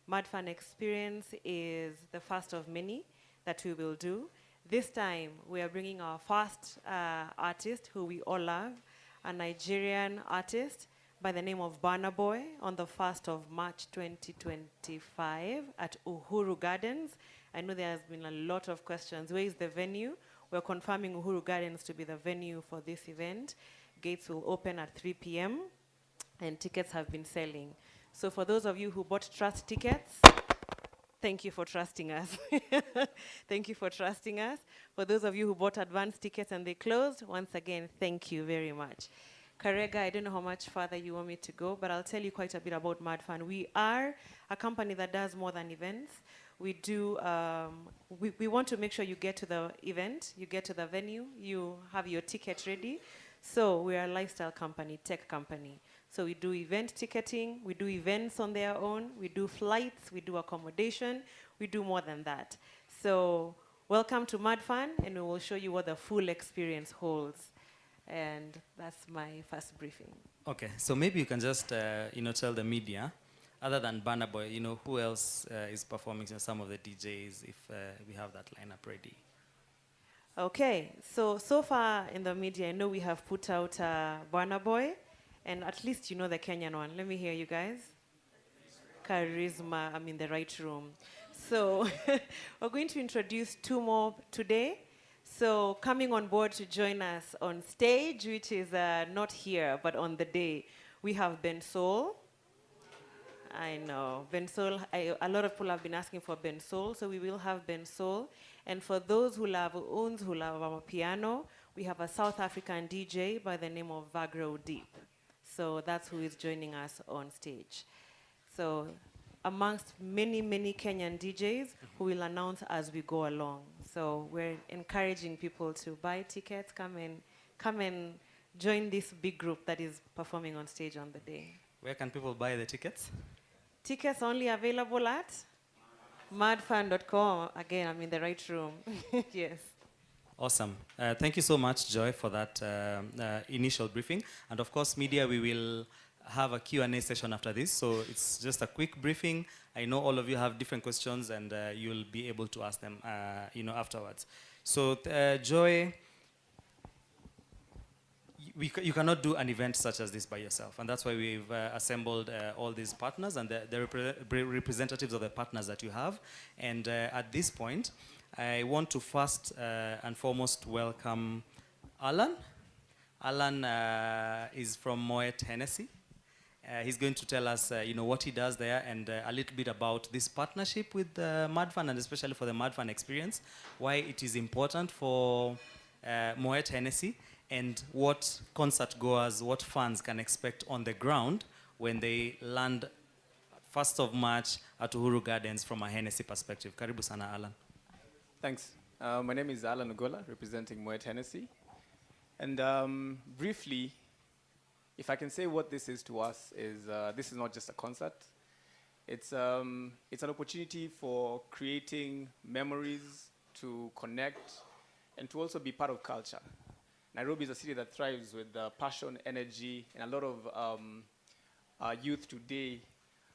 Mad Fun Experience is the first of many that we will do. This time, we are bringing our first artist who we all love, a Nigerian artist by the name of Burna on the 1st of March 2025 at Uhuru Gardens. I know there has been a lot of questions. Where is the venue? We're confirming Uhuru Gardens to be the venue for this event. Gates will open at 3 p.m. and tickets have been selling. So for those of you who bought trust tickets, thank you for trusting us. Thank you for trusting us. For those of you who bought advance tickets and they closed, once again, thank you very much. Karega, I don't know how much further you want me to go, but I'll tell you quite a bit about Mad Fun. We are a company that does more than events. We do, we want to make sure you get to the event, you get to the venue, you have your ticket ready. So we're a lifestyle company, tech company. So we do event ticketing, we do events on their own, we do flights, we do accommodation, we do more than that. So welcome to Mad Fun, and we will show you what the full experience holds. And that's my first briefing. Okay, so maybe you can just, tell the media, other than Burna Boy, who else is performing, some of the DJs, if we have that lineup ready. Okay, so far in the media, I know we have put out Burna Boy, and at least you know the Kenyan one. Let me hear you guys. Charisma, I'm in the right room. So we're going to introduce two more today. So coming on board to join us on stage, which is not here, but on the day, we have Ben Soul. I know, Ben Soul, a lot of people have been asking for Ben Soul, so we will have Ben Soul. And for those who love Uns, who love our piano, we have a South African DJ by the name of Vagro Deep. So that's who is joining us on stage. So amongst many, many Kenyan DJs who will announce as we go along. So we're encouraging people to buy tickets, come and join this big group that is performing on stage on the day. Where can people buy the tickets? Tickets only available at madfan.com. Again, I'm in the right room. Yes. Awesome. Thank you so much, Joy, for that initial briefing. And of course, media, we will have a Q&A session after this. So it's just a quick briefing. I know all of you have different questions, and you'll be able to ask them, afterwards. So, Joy, you cannot do an event such as this by yourself, and that's why we've assembled all these partners and the representatives of the partners that you have. And at this point, I want to first and foremost welcome Alan. Alan is from Moet Hennessy. He's going to tell us, what he does there, and a little bit about this partnership with Mad Fun, and especially for the Mad Fun experience, why it is important for Moet Hennessy, and what concert goers, what fans can expect on the ground when they land 1st of March at Uhuru Gardens from a Hennessy perspective. Karibu sana, Alan. Thanks. My name is Alan Ugola, representing Moet Hennessy. And briefly, if I can say what this is to us, is this is not just a concert. It's an opportunity for creating memories, to connect, and to also be part of culture. Nairobi is a city that thrives with passion, energy, and a lot of youth today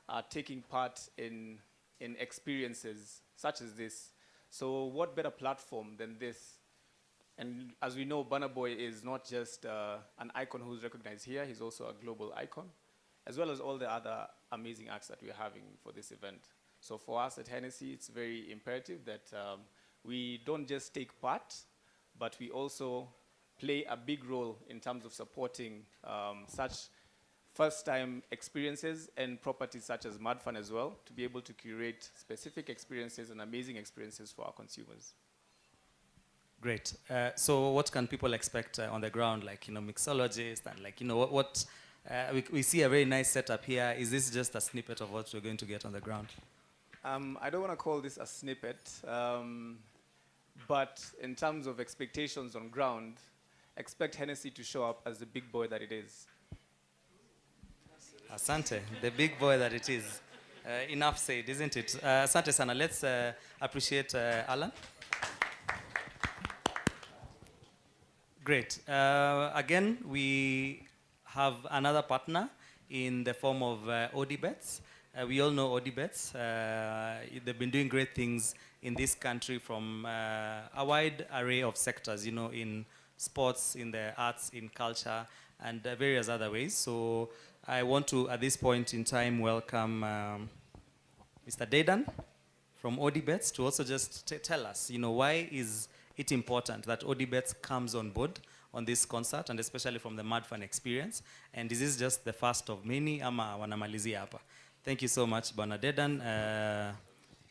are taking part in experiences such as this. So what better platform than this? And as we know, Burna Boy is not just an icon who's recognized here, he's also a global icon, as well as all the other amazing acts that we're having for this event. So for us at Hennessy, it's very imperative that we don't just take part, but we also play a big role in terms of supporting such first-time experiences and properties such as Mad Fun as well, to be able to curate specific experiences and amazing experiences for our consumers. Great. So what can people expect on the ground, like, mixologists and like, what we see a very nice setup here. Is this just a snippet of what we're going to get on the ground? I don't want to call this a snippet, but in terms of expectations on ground, expect Hennessy to show up as the big boy that it is. Asante, the big boy that it is. Enough said, isn't it? Asante sana. Let's appreciate Alan. Great. Again, we have another partner in the form of Odibets. We all know Odibets. They've been doing great things in this country from a wide array of sectors, in sports, in the arts, in culture, and various other ways. So I want to, at this point in time, welcome Mr. Dedan from Odibets to also just tell us, why is it important that Odibets comes on board on this concert, and especially from the Mad Fun experience. And this is just the first of many, ama wanamalizia hapa. Thank you so much, Burna Dedan.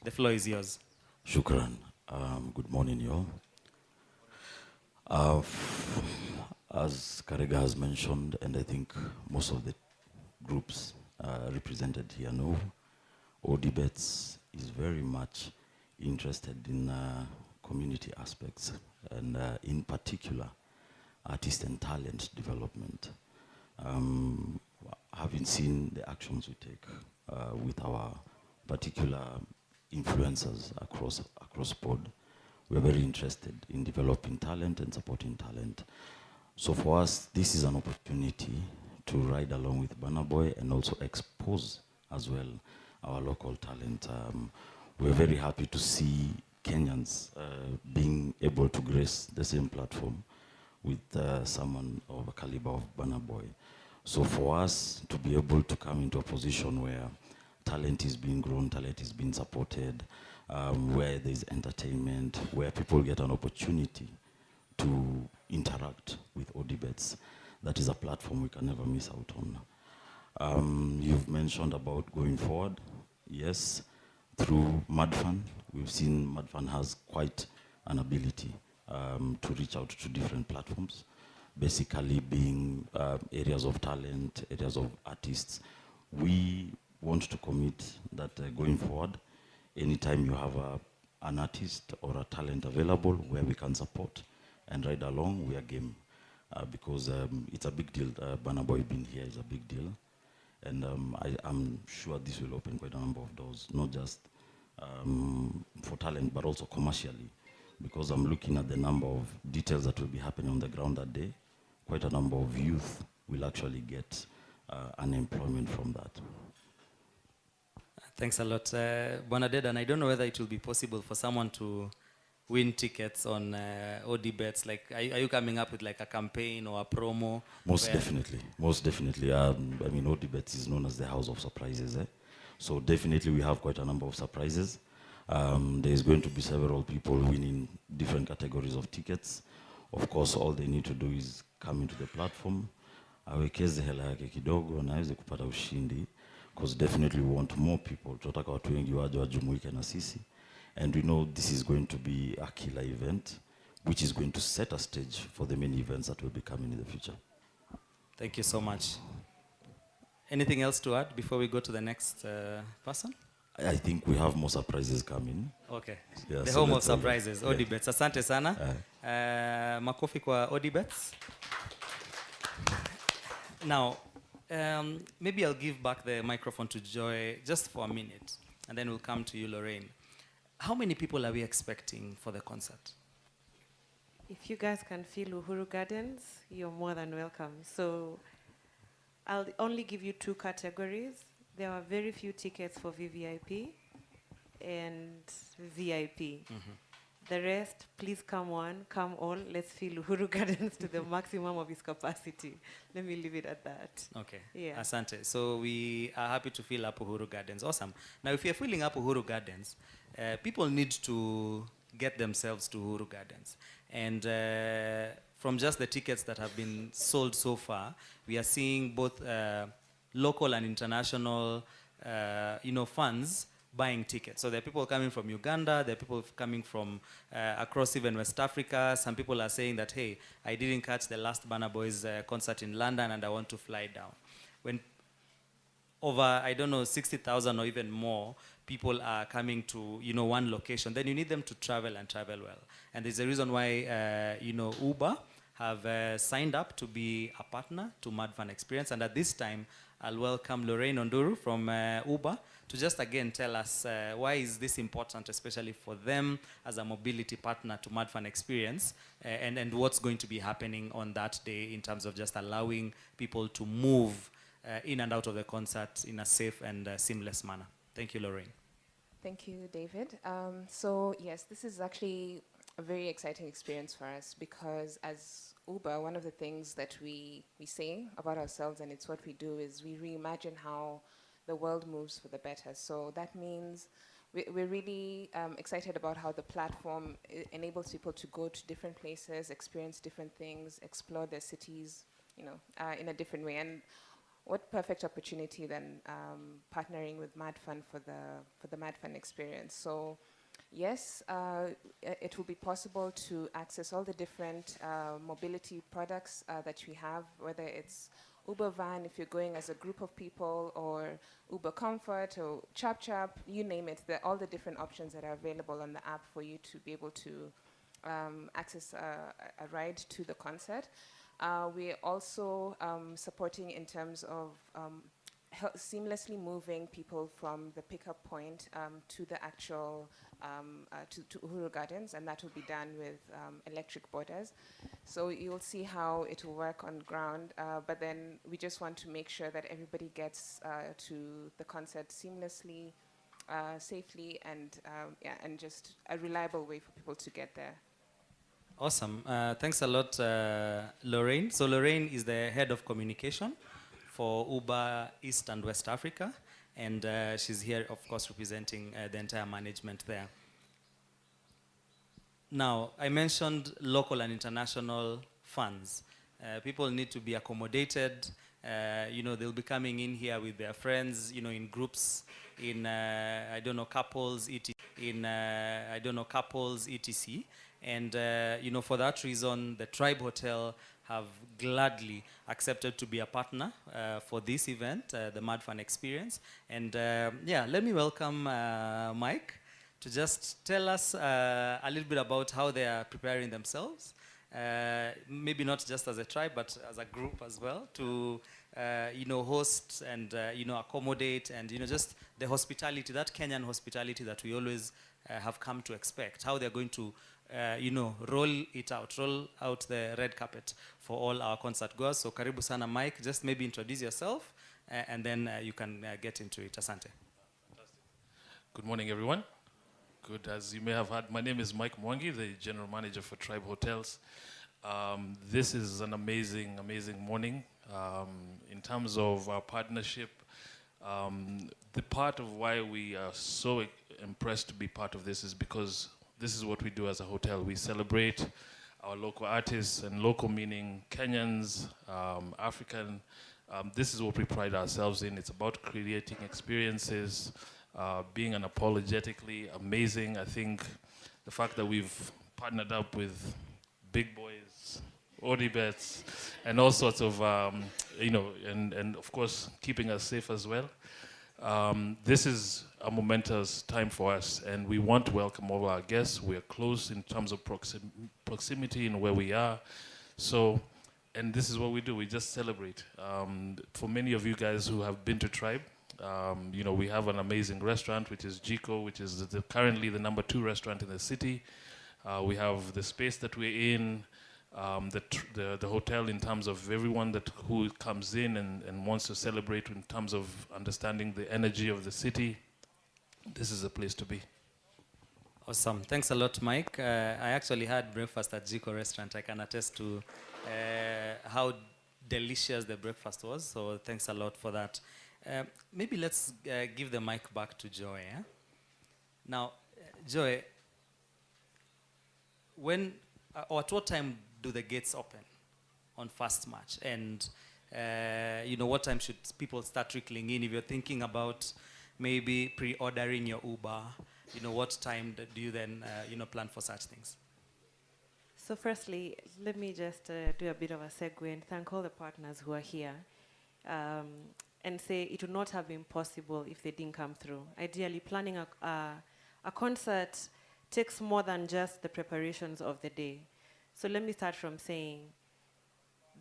The floor is yours. Shukran. Good morning, y'all. As Karega has mentioned, and I think most of the groups represented here know, Odibets is very much interested in community aspects, and in particular, artist and talent development. Having seen the actions we take with our particular influencers across board, we are very interested in developing talent and supporting talent. So for us, this is an opportunity to ride along with Burna Boy and also expose as well our local talent. We're very happy to see Kenyans being able to grace the same platform with someone of a caliber of Burna Boy. So for us to be able to come into a position where talent is being grown, talent is being supported, where there's entertainment, where people get an opportunity to interact with Odibets, that is a platform we can never miss out on. You've mentioned about going forward. Yes, through MadFun, we've seen MadFun has quite an ability to reach out to different platforms, basically being areas of talent, areas of artists. We want to commit that going forward, anytime you have an artist or a talent available where we can support and ride along, we are game. Because it's a big deal. Burna Boy being here is a big deal. And I'm sure this will open quite a number of doors, not just for talent, but also commercially. Because I'm looking at the number of details that will be happening on the ground that day. Quite a number of youth will actually get unemployment from that. Thanks a lot. Burna Dedan, I don't know whether it will be possible for someone to win tickets on Odibets. Like, are you coming up with like a campaign or a promo? Most definitely. I mean, Odibets is known as the house of surprises. So definitely we have quite a number of surprises. There's going to be several people winning different categories of tickets. Of course, all they need to do is come into the platform, awekeze hela yake kidogo na aweze kupata ushindi, because definitely we want more people. Tunataka watu wengi waje wajumuike na sisi. And we know this is going to be a killer event, which is going to set a stage for the many events that will be coming in the future. Thank you so much. Anything else to add before we go to the next person? I think we have more surprises coming. Okay. Yeah, The so home of let's surprises, yeah. Odibets. Asante sana. Makofi kwa Odibets. Now, maybe I'll give back the microphone to Joy just for a minute, and then we'll come to you, Lorraine. How many people are we expecting for the concert? If you guys can feel Uhuru Gardens, you're more than welcome. So I'll only give you 2 categories. There are very few tickets for VVIP and VIP. The rest, please come one, come all. Let's fill Uhuru Gardens to the maximum of its capacity. Let me leave it at that. Okay. Yeah. Asante. So we are happy to fill up Uhuru Gardens. Awesome. Now, if you're filling up Uhuru Gardens, people need to get themselves to Uhuru Gardens. And from just the tickets that have been sold so far, we are seeing both local and international, funds buying tickets. So there are people coming from Uganda, there are people coming from across even West Africa. Some people are saying that, hey, I didn't catch the last Burna Boy's concert in London and I want to fly down. When over, 60,000 or even more people are coming to, one location, then you need them to travel and travel well. And there's a reason why, Uber have signed up to be a partner to Mad Fun Experience. And at this time, I'll welcome Lorraine Onduru from Uber to just again tell us why is this important, especially for them as a mobility partner to Mad Fun Experience, and what's going to be happening on that day in terms of just allowing people to move in and out of the concert in a safe and seamless manner. Thank you, Lorraine. Thank you, David. So yes, this is actually a very exciting experience for us because as Uber, one of the things that we say about ourselves, and it's what we do, is we reimagine how the world moves for the better. So that means we're really excited about how the platform enables people to go to different places, experience different things, explore their cities, in a different way. And what perfect opportunity than partnering with MadFun for the MadFun experience. So yes, it will be possible to access all the different mobility products that we have, whether it's Uber Van if you're going as a group of people, or Uber Comfort or Chap Chap, you name it. All the different options that are available on the app for you to be able to access a ride to the concert. We're also supporting in terms of seamlessly moving people from the pickup point to the actual to Uhuru Gardens, and that will be done with electric boarders. So you'll see how it will work on ground, but then we just want to make sure that everybody gets to the concert seamlessly, safely, and and just a reliable way for people to get there. Awesome. Thanks a lot, Lorraine. So Lorraine is the head of communication for Uber East and West Africa, and she's here, of course, representing the entire management there. Now, I mentioned local and international funds. People need to be accommodated. They'll be coming in here with their friends, in groups, in, couples, etc. And, for that reason, the Tribe Hotel have gladly accepted to be a partner for this event, the MadFun Experience. And let me welcome Mike to just tell us a little bit about how they are preparing themselves, maybe not just as a tribe, but as a group as well, to host and accommodate, and just the hospitality, that Kenyan hospitality that we always have come to expect, how they're going to roll out the red carpet for all our concert goers. So karibu sana Mike, just maybe introduce yourself and then you can get into it. Asante. Good morning, everyone. Good, as you may have heard, my name is Mike Mwangi, the General Manager for Tribe Hotels. This is an amazing, amazing morning. In terms of our partnership, the part of why we are so impressed to be part of this is because this is what we do as a hotel. We celebrate our local artists, and local meaning Kenyans, African. This is what we pride ourselves in. It's about creating experiences, being unapologetically amazing. I think the fact that we've partnered up with big boys, Odibets, and all sorts of, and of course, keeping us safe as well. This is a momentous time for us, and we want to welcome all our guests. We are close in terms of proximity in where we are. So, and this is what we do. We just celebrate. For many of you guys who have been to Tribe, we have an amazing restaurant, which is Jiko, which is currently the #2 restaurant in the city. We have the space that we're in, the hotel, in terms of everyone who comes in and wants to celebrate in terms of understanding the energy of the city. This is a place to be. Awesome. Thanks a lot, Mike. I actually had breakfast at Jiko restaurant. I can attest to how delicious the breakfast was. So thanks a lot for that. Maybe let's give the mic back to Joy. Now, Joy, when or at what time do the gates open on first March? And what time should people start trickling in? If you're thinking about maybe pre-ordering your Uber, what time do you then plan for such things? So firstly, let me just do a bit of a segue and thank all the partners who are here. And say it would not have been possible if they didn't come through. Ideally, planning a concert takes more than just the preparations of the day. So let me start from saying,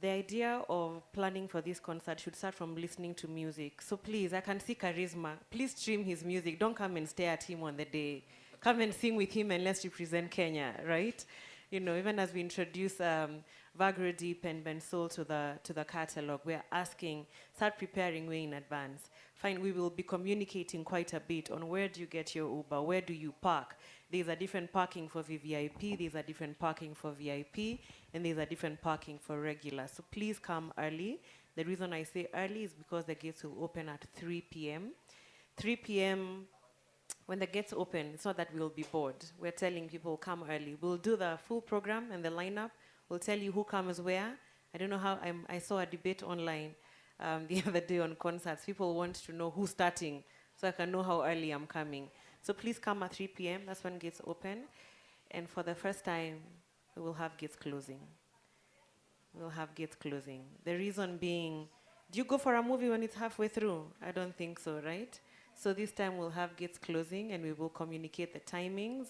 the idea of planning for this concert should start from listening to music. So please, I can see Charisma. Please stream his music. Don't come and stare at him on the day. Come and sing with him and let's represent Kenya, right? Even as we introduce Vagro Deep and Bensol to the catalog. We're asking, start preparing way in advance. Fine, we will be communicating quite a bit on where do you get your Uber, where do you park. There's a different parking for VVIP, there's a different parking for VIP, and there's a different parking for regular. So please come early. The reason I say early is because the gates will open at 3 p.m. 3 p.m. When the gates open, it's not that we'll be bored. We're telling people come early. We'll do the full program and the lineup. We'll tell you who comes where. I don't know how, I saw a debate online the other day on concerts. People want to know who's starting so I can know how early I'm coming. So please come at 3 p.m. That's when gates open. And for the first time, we will have gates closing. We'll have gates closing. The reason being, do you go for a movie when it's halfway through? I don't think so, right? So this time we'll have gates closing and we will communicate the timings.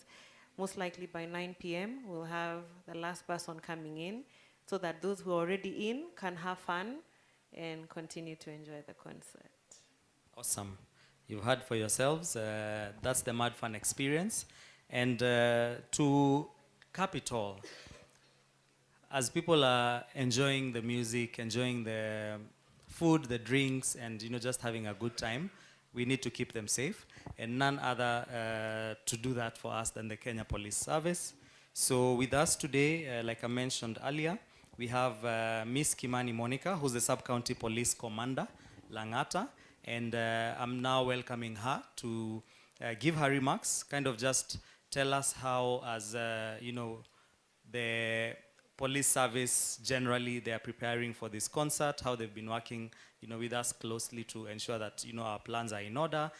Most likely by 9 p.m. we'll have the last person coming in so that those who are already in can have fun and continue to enjoy the concert. Awesome. You've heard for yourselves. That's the Mad Fun experience. And to cap it all, as people are enjoying the music, enjoying the food, the drinks, and just having a good time, we need to keep them safe. And none other to do that for us than the Kenya Police Service. So with us today, like I mentioned earlier, we have Miss Kimani Monica, who's the Sub-County Police Commander, Langata. And I'm now welcoming her to give her remarks, kind of just tell us how, as the police service generally, they are preparing for this concert, how they've been working with us closely to ensure that our plans are in order,